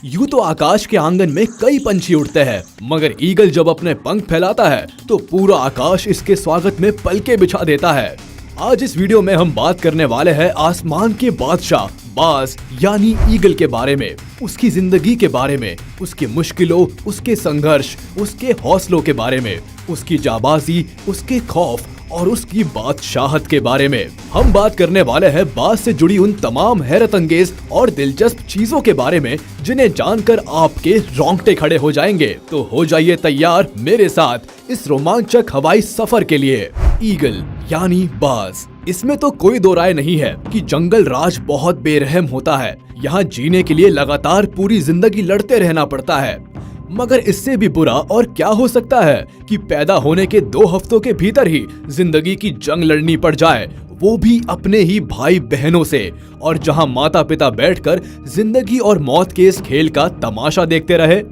यूं तो आकाश के आंगन में कई पंछी उड़ते हैं, मगर ईगल जब अपने पंख फैलाता है तो पूरा आकाश इसके स्वागत में पलके बिछा देता है। आज इस वीडियो में हम बात करने वाले हैं आसमान के बादशाह बाज यानी ईगल के बारे में, उसकी जिंदगी के बारे में, उसकी मुश्किलों, उसके संघर्ष, उसके हौसलों के बारे में, उसकी जाबाजी, उसके खौफ और उसकी बादशाहत के बारे में। हम बात करने वाले हैं बाज से जुड़ी उन तमाम हैरत अंगेज और दिलचस्प चीजों के बारे में जिन्हें जानकर आपके रोंगटे खड़े हो जाएंगे। तो हो जाइए तैयार मेरे साथ इस रोमांचक हवाई सफर के लिए। ईगल यानी बाज। इसमें तो कोई दो राय नहीं है कि जंगल राज बहुत बेरहम होता है। यहाँ जीने के लिए लगातार पूरी जिंदगी लड़ते रहना पड़ता है। मगर इससे भी बुरा और क्या हो सकता है कि पैदा होने के 2 हफ्तों के भीतर ही जिंदगी की जंग लड़नी पड़ जाए, वो भी अपने ही भाई बहनों से, और जहां माता पिता बैठकर जिंदगी और मौत के इस खेल का तमाशा देखते रहे।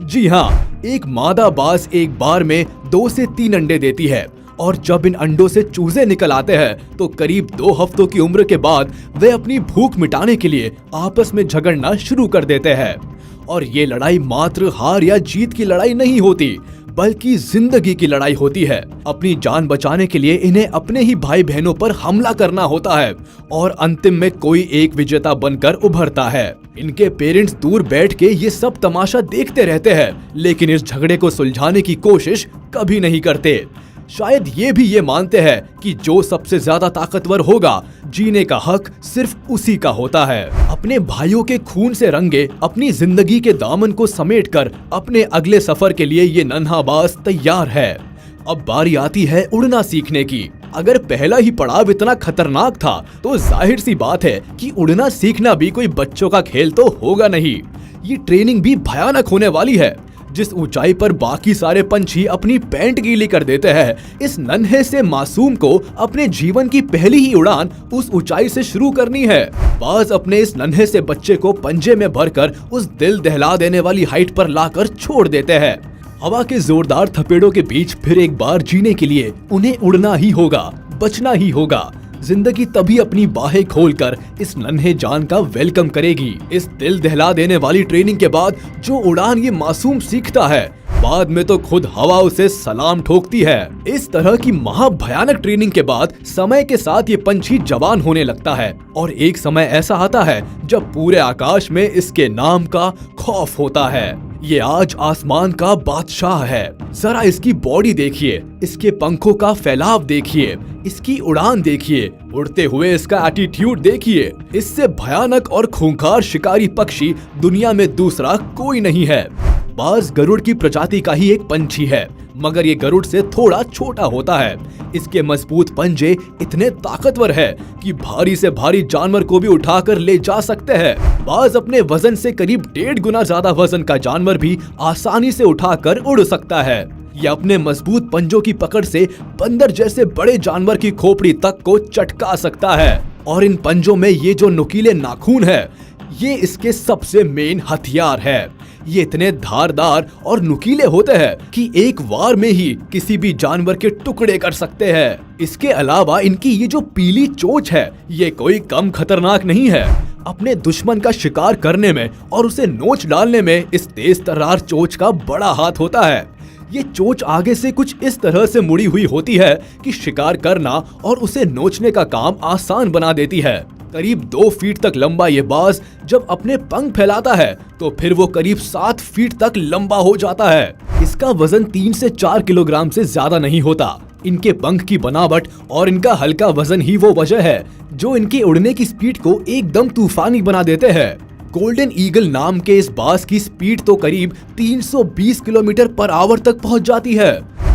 जी हाँ, एक मादा बाज एक बार में 2 से 3 अंडे देती है, और जब इन अंडों से चूजे निकल आते हैं तो करीब 2 हफ्तों की उम्र के बाद वे अपनी भूख मिटाने के लिए आपस में झगड़ना शुरू कर देते हैं। और ये लड़ाई मात्र हार या जीत की लड़ाई नहीं होती, बल्कि जिंदगी की लड़ाई होती है। अपनी जान बचाने के लिए इन्हें अपने ही भाई बहनों पर हमला करना होता है और अंतिम में कोई एक विजेता बनकर उभरता है। इनके पेरेंट्स दूर बैठ के ये सब तमाशा देखते रहते हैं, लेकिन इस झगड़े को सुलझाने की कोशिश कभी नहीं करते। शायद ये भी ये मानते हैं कि जो सबसे ज्यादा ताकतवर होगा, जीने का हक सिर्फ उसी का होता है। अपने भाइयों के खून से रंगे अपनी जिंदगी के दामन को समेटकर अपने अगले सफर के लिए ये नन्हा बाज तैयार है। अब बारी आती है उड़ना सीखने की। अगर पहला ही पड़ाव इतना खतरनाक था तो जाहिर सी बात है कि उड़ना सीखना भी कोई बच्चों का खेल तो होगा नहीं। ये ट्रेनिंग भी भयानक होने वाली है। जिस ऊंचाई पर बाकी सारे पंछी अपनी पैंट गीली कर देते हैं, इस नन्हे से मासूम को अपने जीवन की पहली ही उड़ान उस ऊंचाई से शुरू करनी है। बाज अपने इस नन्हे से बच्चे को पंजे में भरकर उस दिल दहला देने वाली हाइट पर लाकर छोड़ देते हैं। हवा के जोरदार थपेड़ों के बीच फिर एक बार जीने के लिए उन्हें उड़ना ही होगा, बचना ही होगा। जिंदगी तभी अपनी बाहें खोलकर इस नन्हे जान का वेलकम करेगी। इस दिल दहला देने वाली ट्रेनिंग के बाद जो उड़ान ये मासूम सीखता है, बाद में तो खुद हवा उसे सलाम ठोकती है। इस तरह की महाभयानक ट्रेनिंग के बाद समय के साथ ये पंछी जवान होने लगता है, और एक समय ऐसा आता है जब पूरे आकाश में इसके नाम का खौफ होता है। ये आज आसमान का बादशाह है। जरा इसकी बॉडी देखिए, इसके पंखों का फैलाव देखिए, इसकी उड़ान देखिए, उड़ते हुए इसका एटीट्यूड देखिए। इससे भयानक और खूंखार शिकारी पक्षी दुनिया में दूसरा कोई नहीं है। बाज गरुड़ की प्रजाति का ही एक पंछी है, मगर ये गरुड़ से थोड़ा छोटा होता है। इसके मजबूत पंजे इतने ताकतवर है कि भारी से भारी जानवर को भी उठाकर ले जा सकते हैं। बाज अपने वजन से करीब 1.5 गुना ज्यादा वजन का जानवर भी आसानी से उठाकर उड़ सकता है। ये अपने मजबूत पंजों की पकड़ से बंदर जैसे बड़े जानवर की खोपड़ी तक को चटका सकता है, और इन पंजों में ये जो नुकीले नाखून है, ये इसके सबसे मेन हथियार है। ये इतने धारदार और नुकीले होते हैं कि एक वार में ही किसी भी जानवर के टुकड़े कर सकते हैं। इसके अलावा इनकी ये जो पीली चोंच है, ये कोई कम खतरनाक नहीं है। अपने दुश्मन का शिकार करने में और उसे नोच डालने में इस तेज तर्रार चोंच का बड़ा हाथ होता है। ये चोंच आगे से कुछ इस तरह से मुड़ी हुई होती है कि शिकार करना और उसे नोचने का काम आसान बना देती है। करीब 2 फीट तक लंबा ये बाज जब अपने पंख फैलाता है तो फिर वो करीब 7 फीट तक लंबा हो जाता है। इसका वजन 3 से 4 किलोग्राम से ज्यादा नहीं होता। इनके पंख की बनावट और इनका हल्का वजन ही वो वजह है जो इनके उड़ने की स्पीड को एकदम तूफानी बना देते हैं। गोल्डन ईगल नाम के इस बाज की स्पीड तो करीब 320 किलोमीटर पर आवर तक पहुंच जाती है।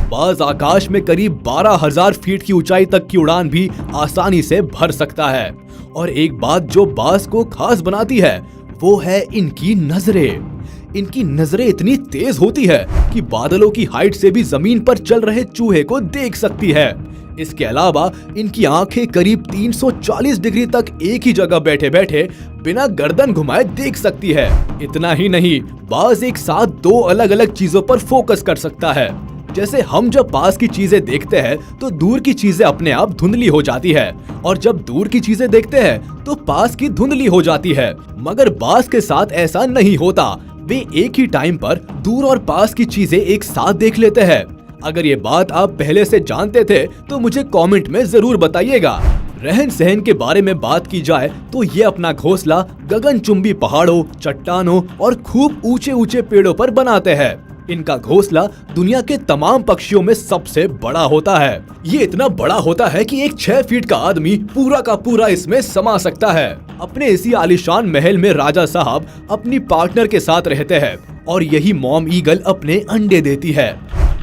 बाज आकाश में करीब 12,000 फीट की ऊंचाई तक की उड़ान भी आसानी से भर सकता है। और एक बात जो बाज को खास बनाती है, वो है इनकी नजरें। इनकी नजरें इतनी तेज होती है कि बादलों की हाइट से भी जमीन पर चल रहे चूहे को देख सकती है। इसके अलावा इनकी आंखें करीब 340 डिग्री तक एक ही जगह बैठे बैठे बिना गर्दन घुमाए देख सकती है। इतना ही नहीं, बाज एक साथ 2 अलग अलग चीजों पर फोकस कर सकता है। जैसे हम जब पास की चीजें देखते हैं तो दूर की चीजें अपने आप धुंधली हो जाती है, और जब दूर की चीजें देखते हैं तो पास की धुंधली हो जाती है। मगर बाज के साथ ऐसा नहीं होता, वे एक ही टाइम पर दूर और पास की चीजें एक साथ देख लेते हैं। अगर ये बात आप पहले से जानते थे तो मुझे कमेंट में जरूर बताइएगा। रहन सहन के बारे में बात की जाए तो ये अपना घोंसला गगनचुंबी पहाड़ों, चट्टानों और खूब ऊंचे ऊंचे पेड़ों पर बनाते हैं। इनका घोंसला दुनिया के तमाम पक्षियों में सबसे बड़ा होता है। ये इतना बड़ा होता है कि एक 6 फीट का आदमी पूरा का पूरा इसमें समा सकता है। अपने इसी आलीशान महल में राजा साहब अपनी पार्टनर के साथ रहते हैं और यही मॉम ईगल अपने अंडे देती है।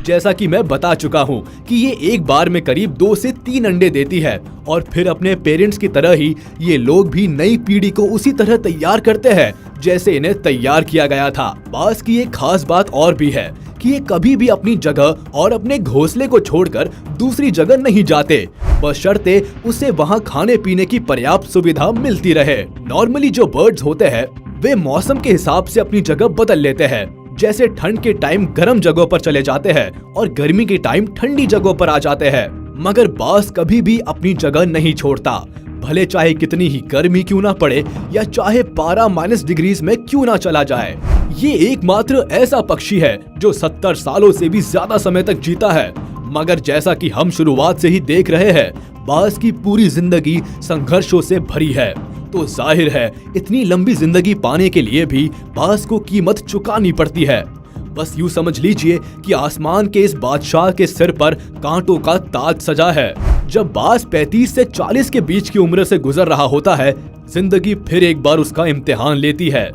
जैसा कि मैं बता चुका हूँ कि ये एक बार में करीब 2 से 3 अंडे देती है, और फिर अपने पेरेंट्स की तरह ही ये लोग भी नई पीढ़ी को उसी तरह तैयार करते हैं जैसे इन्हें तैयार किया गया था। बाज की एक खास बात और भी है कि ये कभी भी अपनी जगह और अपने घोंसले को छोड़कर दूसरी जगह नहीं जाते, बशर्ते उसे वहाँ खाने पीने की पर्याप्त सुविधा मिलती रहे। नॉर्मली जो बर्ड्स होते हैं वे मौसम के हिसाब से अपनी जगह बदल लेते हैं, जैसे ठंड के टाइम गर्म जगहों पर चले जाते हैं और गर्मी के टाइम ठंडी जगहों पर आ जाते हैं। मगर बाज कभी भी अपनी जगह नहीं छोड़ता, भले चाहे कितनी ही गर्मी क्यों ना पड़े या चाहे पारा -डिग्रीज में क्यों ना चला जाए। ये एकमात्र ऐसा पक्षी है जो 70 सालों से भी ज्यादा समय तक जीता है। मगर जैसा कि हम शुरुआत से ही देख रहे हैं, बाज की पूरी जिंदगी संघर्षों से भरी है, तो जाहिर है इतनी लंबी जिंदगी पाने के लिए भी बाज को कीमत चुकानी पड़ती है। बस यूं समझ लीजिए कि आसमान के इस बादशाह के सिर पर कांटों का ताज सजा है। जब बाज 35 से 40 के बीच की उम्र से गुजर रहा होता है, जिंदगी फिर एक बार उसका इम्तिहान लेती है।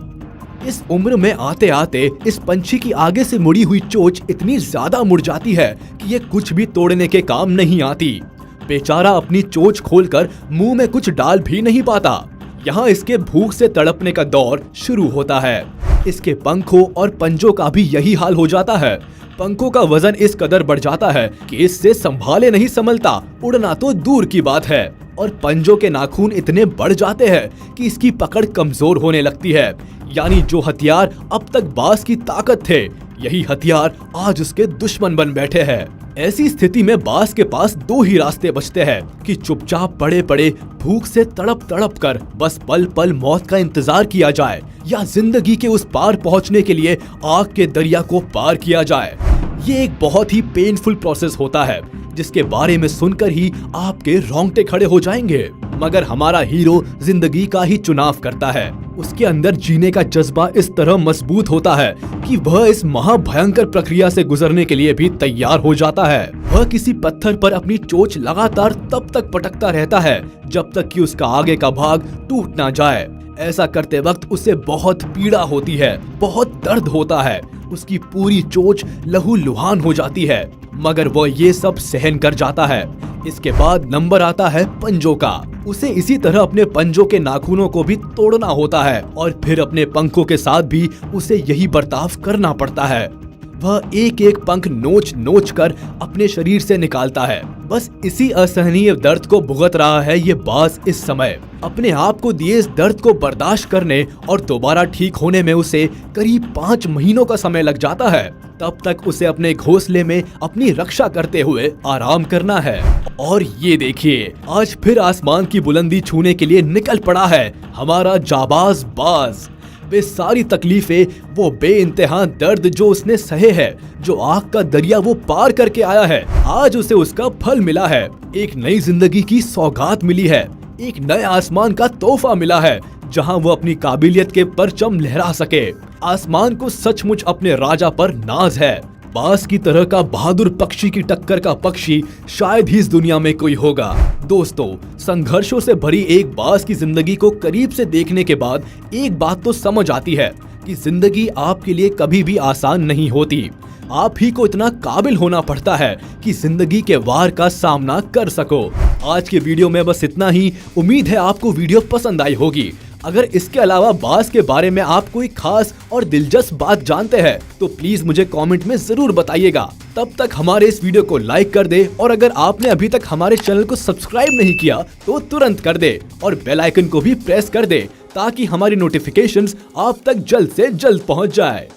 इस उम्र में आते आते इस पंछी की आगे से मुड़ी हुई चोंच इतनी ज्यादा मुड़ जाती है कि ये कुछ भी तोड़ने के काम नहीं आती। बेचारा अपनी चोंच खोलकर मुंह में कुछ डाल भी नहीं पाता। यहाँ इसके भूख से तड़पने का दौर शुरू होता है। इसके पंखों और पंजों का भी यही हाल हो जाता है। पंखों का वजन इस कदर बढ़ जाता है कि इससे संभाले नहीं संभलता, उड़ना तो दूर की बात है। और पंजों के नाखून इतने बढ़ जाते हैं कि इसकी पकड़ कमजोर होने लगती है। यानी जो हथियार अब तक बाज की ताकत थे, यही हथियार आज उसके दुश्मन बन बैठे हैं। ऐसी स्थिति में बाज के पास 2 ही रास्ते बचते हैं कि चुपचाप पड़े पड़े भूख से तड़प तड़प कर बस पल पल मौत का इंतजार किया जाए, या जिंदगी के उस पार पहुंचने के लिए आग के दरिया को पार किया जाए। ये एक बहुत ही पेनफुल प्रोसेस होता है जिसके बारे में सुनकर ही आपके रोंगटे खड़े हो जाएंगे। मगर हमारा हीरो जिंदगी का ही चुनाव करता है। उसके अंदर जीने का जज्बा इस तरह मजबूत होता है कि वह इस महाभयंकर प्रक्रिया से गुजरने के लिए भी तैयार हो जाता है। वह किसी पत्थर पर अपनी चोंच लगातार तब तक पटकता रहता है जब तक कि उसका आगे का भाग टूट ना जाए। ऐसा करते वक्त उसे बहुत पीड़ा होती है, बहुत दर्द होता है, उसकी पूरी चोंच लहूलुहान हो जाती है, मगर वह ये सब सहन कर जाता है। इसके बाद नंबर आता है पंजों का। उसे इसी तरह अपने पंजों के नाखूनों को भी तोड़ना होता है और फिर अपने पंखों के साथ भी उसे यही बर्ताव करना पड़ता है। वह एक एक पंख नोच नोच कर अपने शरीर से निकालता है। बस इसी असहनीय दर्द को भुगत रहा है ये बाज इस समय। अपने आप को दिए इस दर्द को बर्दाश्त करने और दोबारा ठीक होने में उसे करीब 5 महीनों का समय लग जाता है। तब तक उसे अपने घोंसले में अपनी रक्षा करते हुए आराम करना है। और ये देखिए, आज फिर आसमान की बुलंदी छूने के लिए निकल पड़ा है हमारा जाबाज बाज। वे सारी तकलीफें, वो बेइंतहा दर्द जो उसने सहे है, जो आग का दरिया वो पार करके आया है, आज उसे उसका फल मिला है। एक नई जिंदगी की सौगात मिली है, एक नए आसमान का तोहफा मिला है जहां वो अपनी काबिलियत के परचम लहरा सके। आसमान को सचमुच अपने राजा पर नाज है। बाज की तरह का बहादुर पक्षी की टक्कर का पक्षी शायद ही इस दुनिया में कोई होगा। दोस्तों, संघर्षों से भरी एक बाज की जिंदगी को करीब से देखने के बाद एक बात तो समझ आती है कि जिंदगी आपके लिए कभी भी आसान नहीं होती। आप ही को इतना काबिल होना पड़ता है कि जिंदगी के वार का सामना कर सको। आज के वीडियो में बस इतना ही। उम्मीद है आपको वीडियो पसंद आई होगी। अगर इसके अलावा बाज के बारे में आप कोई खास और दिलचस्प बात जानते हैं तो प्लीज मुझे कमेंट में जरूर बताइएगा। तब तक हमारे इस वीडियो को लाइक कर दे और अगर आपने अभी तक हमारे चैनल को सब्सक्राइब नहीं किया तो तुरंत कर दे और बेल आइकन को भी प्रेस कर दे ताकि हमारी नोटिफिकेशंस आप तक जल्द से जल्द पहुंच जाए।